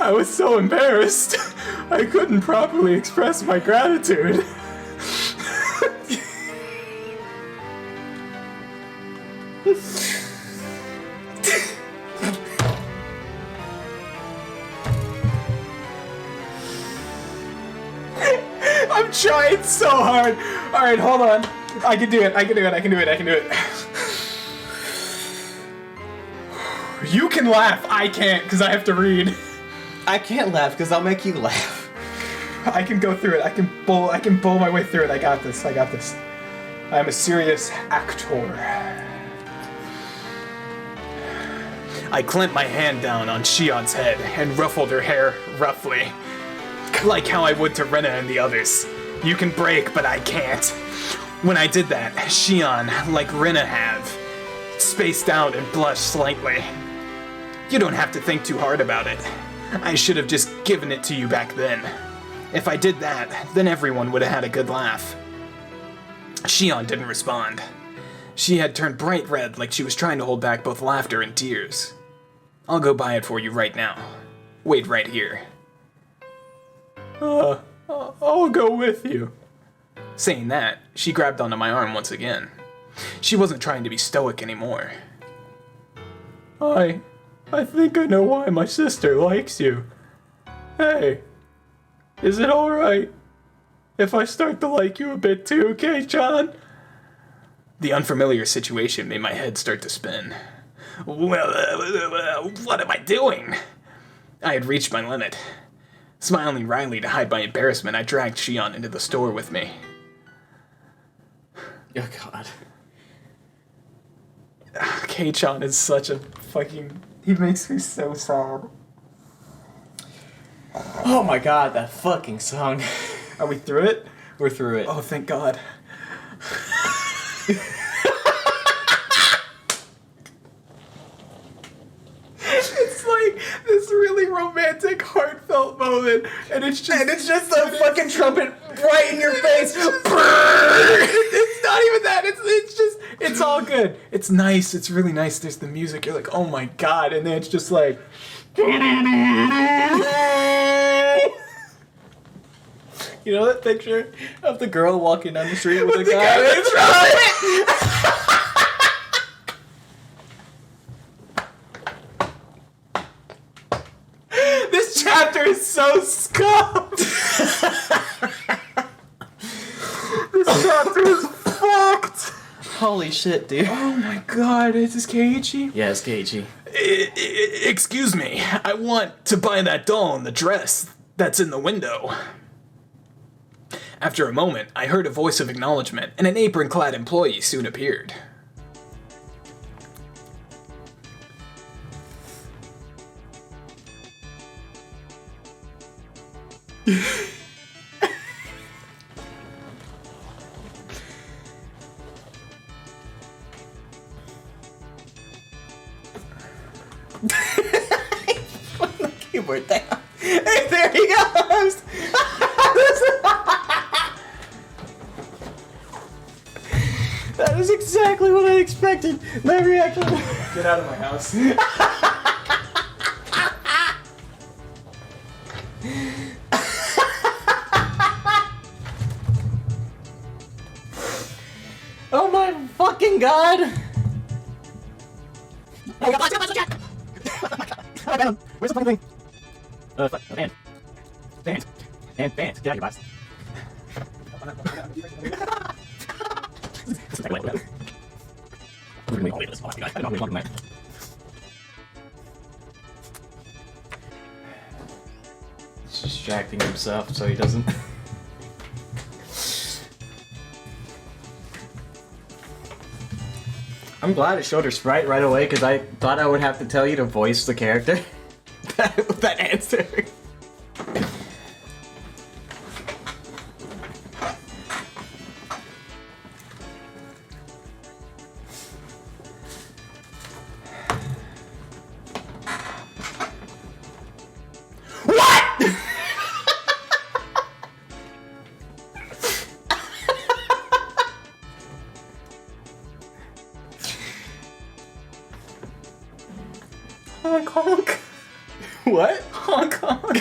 I was so embarrassed, I couldn't properly express my gratitude. I'm trying so hard. All right, hold on. I can do it. You can laugh. I can't because I have to read. I can't laugh because I'll make you laugh. I can go through it. I can bowl my way through it. I got this. I'm a serious actor. I clamped my hand down on Shion's head and ruffled her hair roughly. Like how I would to Rena and the others. You can break, but I can't. When I did that, Shion, like Rena have, spaced out and blushed slightly. You don't have to think too hard about it. I should have just given it to you back then. If I did that, then everyone would have had a good laugh. Shion didn't respond. She had turned bright red like she was trying to hold back both laughter and tears. I'll go buy it for you right now. Wait right here. I'll go with you. Saying that, she grabbed onto my arm once again. She wasn't trying to be stoic anymore. I think I know why my sister likes you. Hey, is it alright if I start to like you a bit too, Kei-chan? The unfamiliar situation made my head start to spin. Well, what am I doing? I had reached my limit. Smiling wryly to hide my embarrassment, I dragged Shion into the store with me. Oh god. Kei-chan is such a fucking... He makes me so sad. Oh my god, that fucking song. Are we through it? We're through it. Oh, thank God. It's like this really romantic, heartfelt moment, and it's just the fucking trumpet right in your face. It's not even that. It's just it's all good. It's nice. It's really nice. There's the music. You're like, oh my God, and then it's just like. You know that picture of the girl walking down the street with a guy? That's right. This chapter is so scum. This chapter is fucked. Holy shit, dude. Oh my God, is this Keiichi? Yeah, it's Keiichi. Excuse me, I want to buy that doll in the dress that's in the window. After a moment, I heard a voice of acknowledgement, and an apron-clad employee soon appeared. Put the keyboard down. Hey, there he goes! That is exactly what I expected. My reaction. Get out of my house. Oh my fucking god! Oh my god, where's the fucking thing? Band. Band. Band. Band. Get out of here, boss. He's distracting himself so he doesn't. I'm glad it showed her sprite right away because I thought I would have to tell you to voice the character. that answer. Honk honk. What? Honk honk.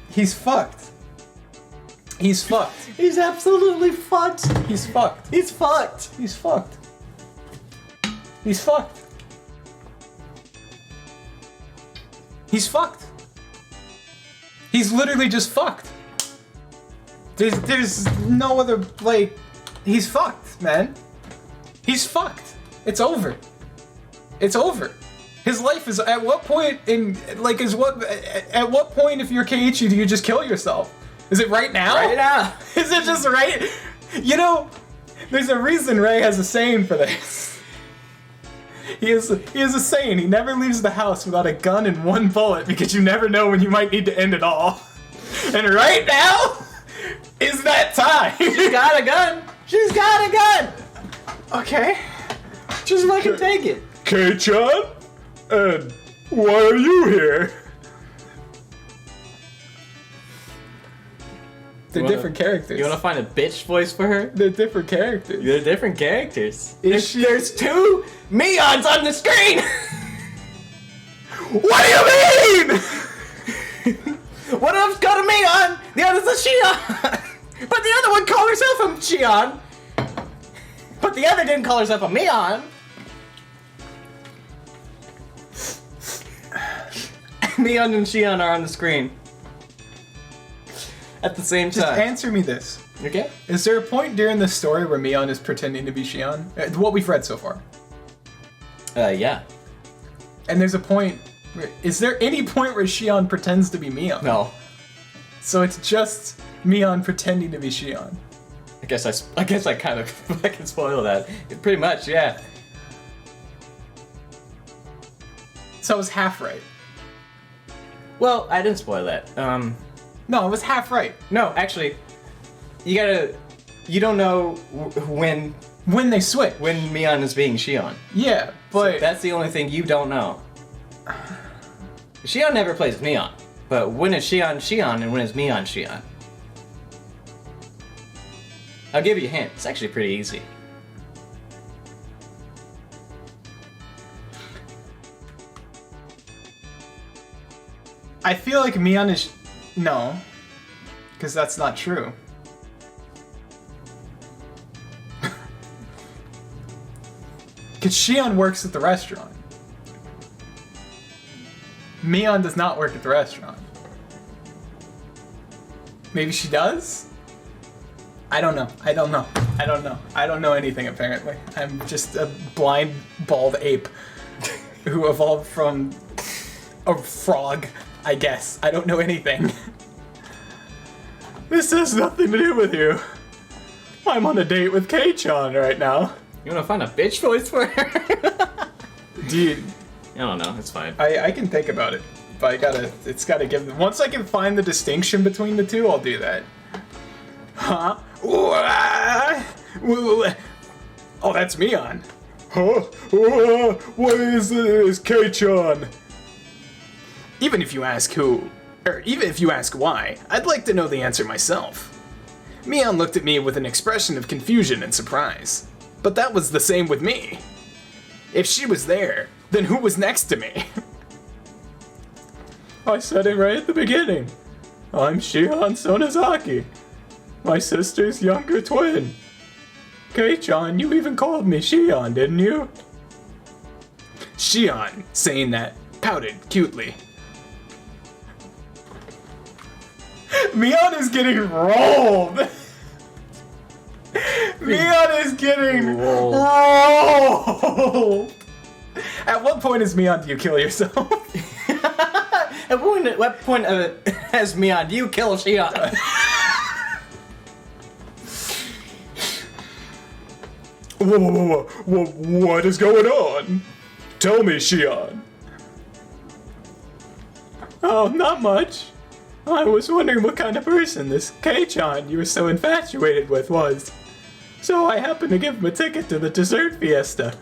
He's fucked. He's fucked. He's absolutely fucked. He's fucked. He's fucked. He's fucked. He's fucked. He's fucked. He's literally just fucked. There's no other, like, he's fucked, man. He's fucked. It's over. It's over. His life is, at what point in, like, at what point if you're Keiichi do you just kill yourself? Is it right now? Right now. Is it just right? You know, there's a reason Ray has a saying for this. He has a saying, he never leaves the house without a gun and one bullet because you never know when you might need to end it all. And right now is that time. She's got a gun. She's got a gun. Okay. Just fucking take it. Kei-chan? And why are you here? They're different characters. You wanna find a bitch voice for her? They're different characters. They're different characters. Is she- There's two Mions on the screen! What do you mean? One of them's got a Mion, the other's a Shion! But the other one called herself a Shion! But the other didn't call herself a Mion! Mion and Shion are on the screen. At the same Just time. answer me this. Okay? Is there a point during the story where Mion is pretending to be Shion? What we've read so far. Yeah. And there's a point is there any point where Shion pretends to be Mion? No. So it's just Mion pretending to be Shion. I guess I kind of I can spoil that. Pretty much, yeah. So I was half right. Well, I didn't spoil that. No, I was half right. No, actually, you don't know when When they switch. Mion is being Shion. Yeah, but... So that's the only thing you don't know. Shion never plays Mion, but when is Shion Shion and when is Mion Shion? I'll give you a hint. It's actually pretty easy. I feel like Mion is... No. Because that's not true. Because Shion works at the restaurant. Mion does not work at the restaurant. Maybe she does? I don't know. I don't know anything, apparently. I'm just a blind, bald ape who evolved from a frog, I guess. I don't know anything. This has nothing to do with you. I'm on a date with Kei-chan right now. You wanna find a bitch voice for her? Dude, I don't know, it's fine. I can think about it. But it's gotta give, once I can find the distinction between the two, I'll do that. Huh? Oh, that's Mion. Huh? What is this, Kei-chan? Even if you ask who, or even if you ask why, I'd like to know the answer myself. Mion looked at me with an expression of confusion and surprise. But that was the same with me. If she was there, then who was next to me? I said it right at the beginning. I'm Shion Sonozaki, my sister's younger twin. Kei-chan, you even called me Shion, didn't you? Shion, saying that, pouted cutely. Mion is getting rolled! Mion is getting rolled! At what point is Mion, do you kill yourself? At what point has Mion, do you kill Shion? Whoa, what is going on? Tell me, Shion. Oh, not much. I was wondering what kind of person this Kei-chan you were so infatuated with was. So I happened to give him a ticket to the dessert fiesta.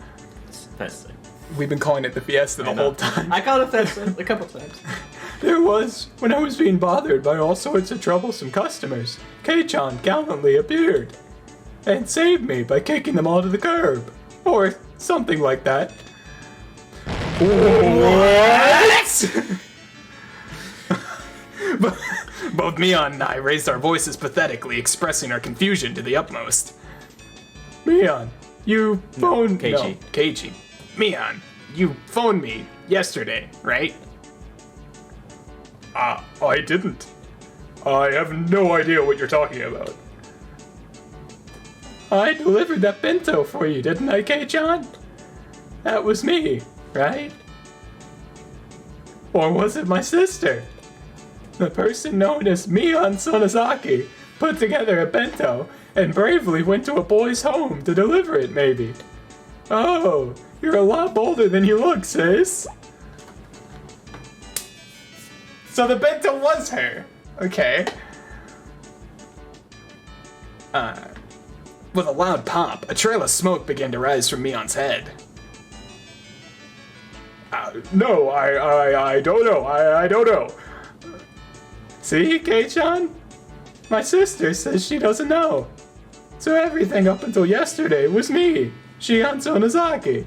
Fiesta. We've been calling it the fiesta the whole time. I called it Fiesta a couple times. There was, when I was being bothered by all sorts of troublesome customers, Kei-chan gallantly appeared and saved me by kicking them all to the curb. Or something like that. What? Both Mion and I raised our voices pathetically, expressing our confusion to the utmost. Mion, you phoned... Keiichi. No, Keiichi. Mion, you phoned me yesterday, right? I didn't. I have no idea what you're talking about. I delivered that bento for you, didn't I, Kei-chan? That was me, right? Or was it my sister? The person known as Mion Sonozaki put together a bento and bravely went to a boy's home to deliver it, maybe. Oh, you're a lot bolder than you look, sis. So the bento was her. Okay. With a loud pop, a trail of smoke began to rise from Mion's head. No, I don't know. I don't know. See, Kei-chan? My sister says she doesn't know. So everything up until yesterday was me, Shion Sonozaki.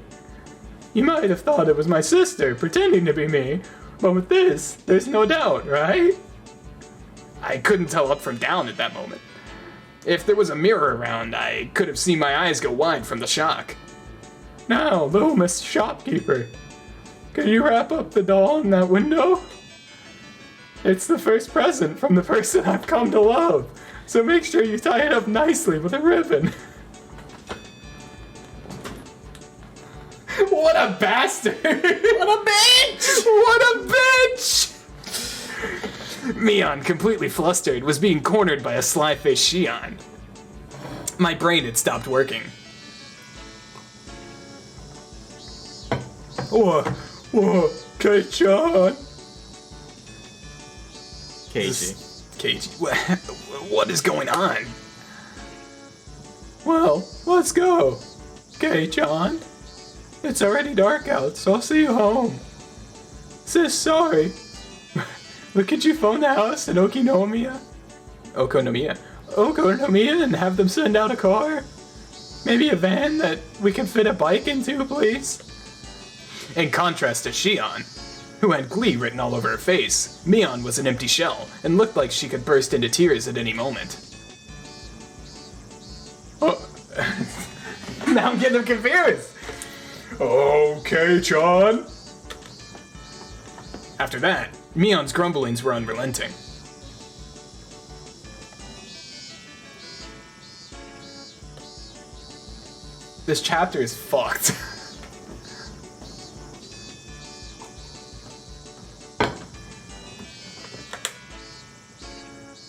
You might have thought it was my sister pretending to be me, but with this, there's no doubt, right? I couldn't tell up from down at that moment. If there was a mirror around, I could have seen my eyes go wide from the shock. Now, little Miss Shopkeeper, can you wrap up the doll in that window? It's the first present from the person I've come to love, so make sure you tie it up nicely with a ribbon. What a bastard! What a bitch! What a bitch! Mion, completely flustered, was being cornered by a sly-faced Shion. My brain had stopped working. Whoa, Kei-chan. Keiji. Keiji, what is going on? Well, let's go. Kei-chan. It's already dark out, so I'll see you home. Sis, sorry. Look at you phone the house in Okonomiya and have them send out a car? Maybe a van that we can fit a bike into, please? In contrast to Shion, who had glee written all over her face, Mion was an empty shell and looked like she could burst into tears at any moment. Now I'm getting confused! Okay-chan. After that, Mion's grumblings were unrelenting. This chapter is fucked.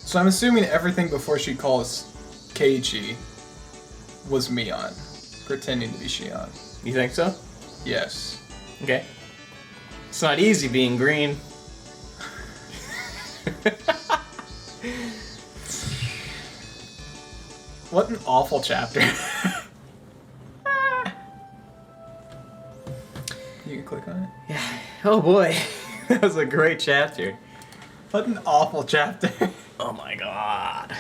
So I'm assuming everything before she calls Keiji was Mion, pretending to be Shion. You think so? Yes. Okay. It's not easy being green. What an awful chapter. You can click on it. Oh boy. That was a great chapter. What an awful chapter. Oh my god.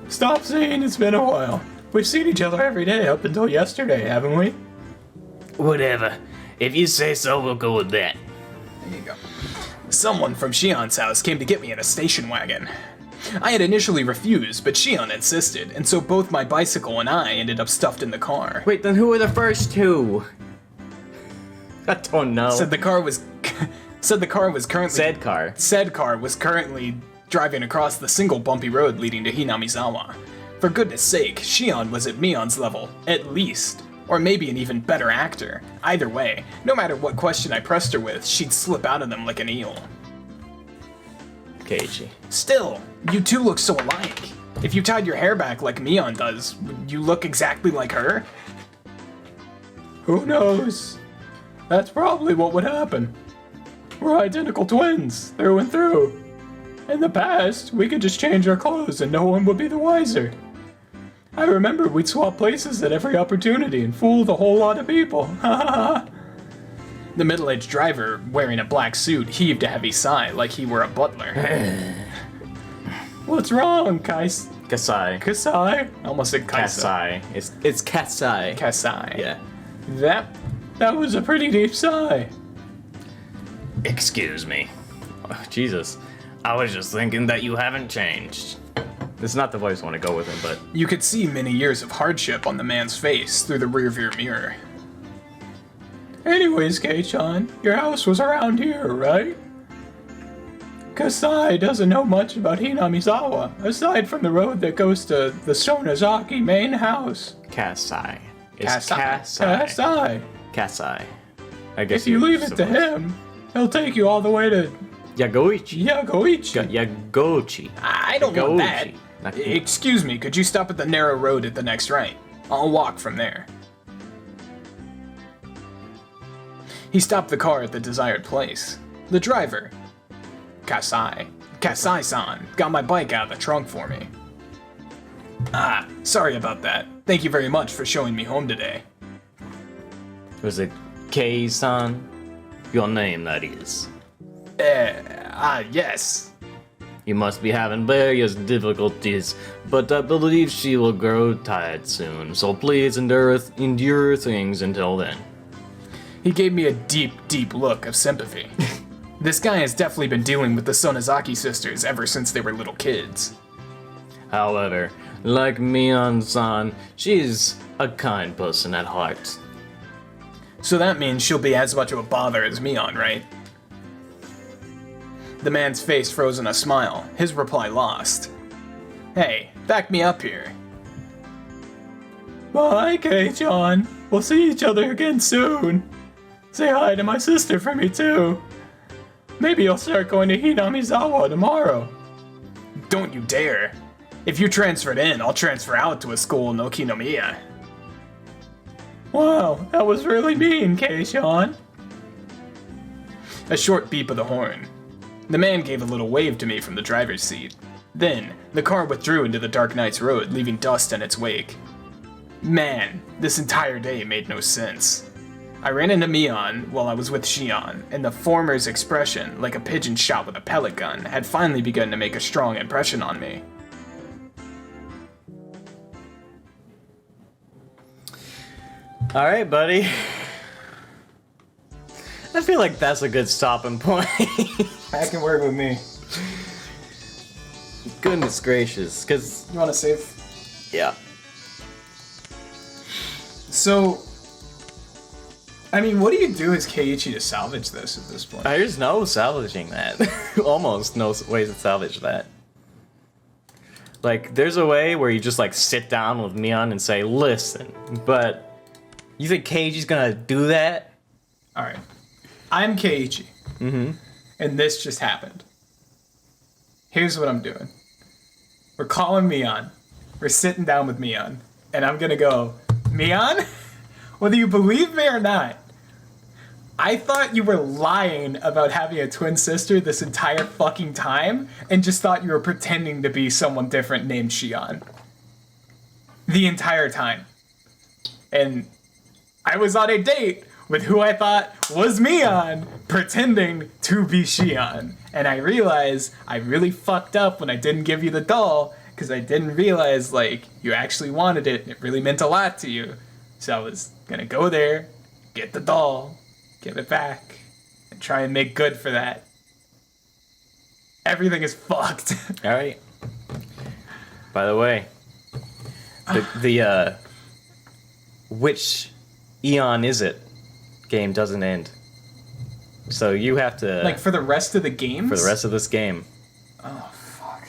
Stop saying it's been a while. We've seen each other every day up until yesterday, haven't we? Whatever. If you say so, we'll go with that. There you go. Someone from Shion's house came to get me in a station wagon. I had initially refused, but Shion insisted, and so both my bicycle and I ended up stuffed in the car. Wait, then who were the first two? I don't know. Said the car was currently Said car. Said car was currently driving across the single bumpy road leading to Hinamizawa. For goodness sake, Shion was at Mion's level, at least. Or maybe an even better actor. Either way, no matter what question I pressed her with, she'd slip out of them like an eel. Keiji. Still, you two look so alike. If you tied your hair back like Mion does, would you look exactly like her? Who knows? That's probably what would happen. We're identical twins, through and through. In the past, we could just change our clothes and no one would be the wiser. I remember we'd swap places at every opportunity and fool the whole lot of people. Ha ha ha. The middle-aged driver, wearing a black suit, heaved a heavy sigh like he were a butler. What's wrong, Kasai. Kasai? I almost said Kaisa. Kasai. It's Kasai. Kasai. Yeah. That was a pretty deep sigh. Excuse me. Oh, Jesus. I was just thinking that you haven't changed. It's not the voice I want to go with him, but... You could see many years of hardship on the man's face through the rearview mirror. Anyways, Kei-chan, your house was around here, right? Kasai doesn't know much about Hinamizawa, aside from the road that goes to the Sonozaki main house. Kasai. It's Kasai. Kasai. Kasai. I guess If you leave it to him, he'll take you all the way to Yagoichi. Yagoichi. I don't want that. Not- Excuse me, could you stop at the narrow road at the next right? I'll walk from there. He stopped the car at the desired place. The driver, Kasai-san, got my bike out of the trunk for me. Ah, sorry about that. Thank you very much for showing me home today. Was it Kei-san? Your name, that is. Yes. You must be having various difficulties, but I believe she will grow tired soon, so please endure things until then. He gave me a deep, deep look of sympathy. This guy has definitely been dealing with the Sonozaki sisters ever since they were little kids. However, like Mion-san, she's a kind person at heart. So that means she'll be as much of a bother as Mion, right? The man's face froze in a smile, his reply lost. Hey, back me up here. Bye, Kei-chan. We'll see each other again soon. Say hi to my sister for me too. Maybe you'll start going to Hinamizawa tomorrow. Don't you dare. If you transferred in, I'll transfer out to a school no Kinomiya. Wow, that was really mean, Kei-chan. A short beep of the horn. The man gave a little wave to me from the driver's seat. Then, the car withdrew into the dark night's road, leaving dust in its wake. Man, this entire day made no sense. I ran into Mion while I was with Shion, and the former's expression, like a pigeon shot with a pellet gun, had finally begun to make a strong impression on me. Alright, buddy. I feel like that's a good stopping point. That can work with me. Goodness gracious, because... You want to save? Yeah. So... I mean, what do you do as Keiichi to salvage this at this point? There's no salvaging that. Almost no ways to salvage that. Like, there's a way where you just, like, sit down with Mion and say, listen, but you think Keiichi's gonna do that? Alright. I'm Keiichi. Mm-hmm. And this just happened. Here's what I'm doing. We're calling Mion. We're sitting down with Mion. And I'm gonna go, Mion? Whether you believe me or not, I thought you were lying about having a twin sister this entire fucking time and just thought you were pretending to be someone different named Shion. The entire time. And I was on a date with who I thought was Mion pretending to be Shion. And I realized I really fucked up when I didn't give you the doll because I didn't realize, like, you actually wanted it and it really meant a lot to you. So I was gonna go there, get the doll, give it back, and try and make good for that. Everything is fucked. Alright. By the way, the which Eon is it game doesn't end. So you have to... Like, for the rest of the games? For the rest of this game. Oh, fuck.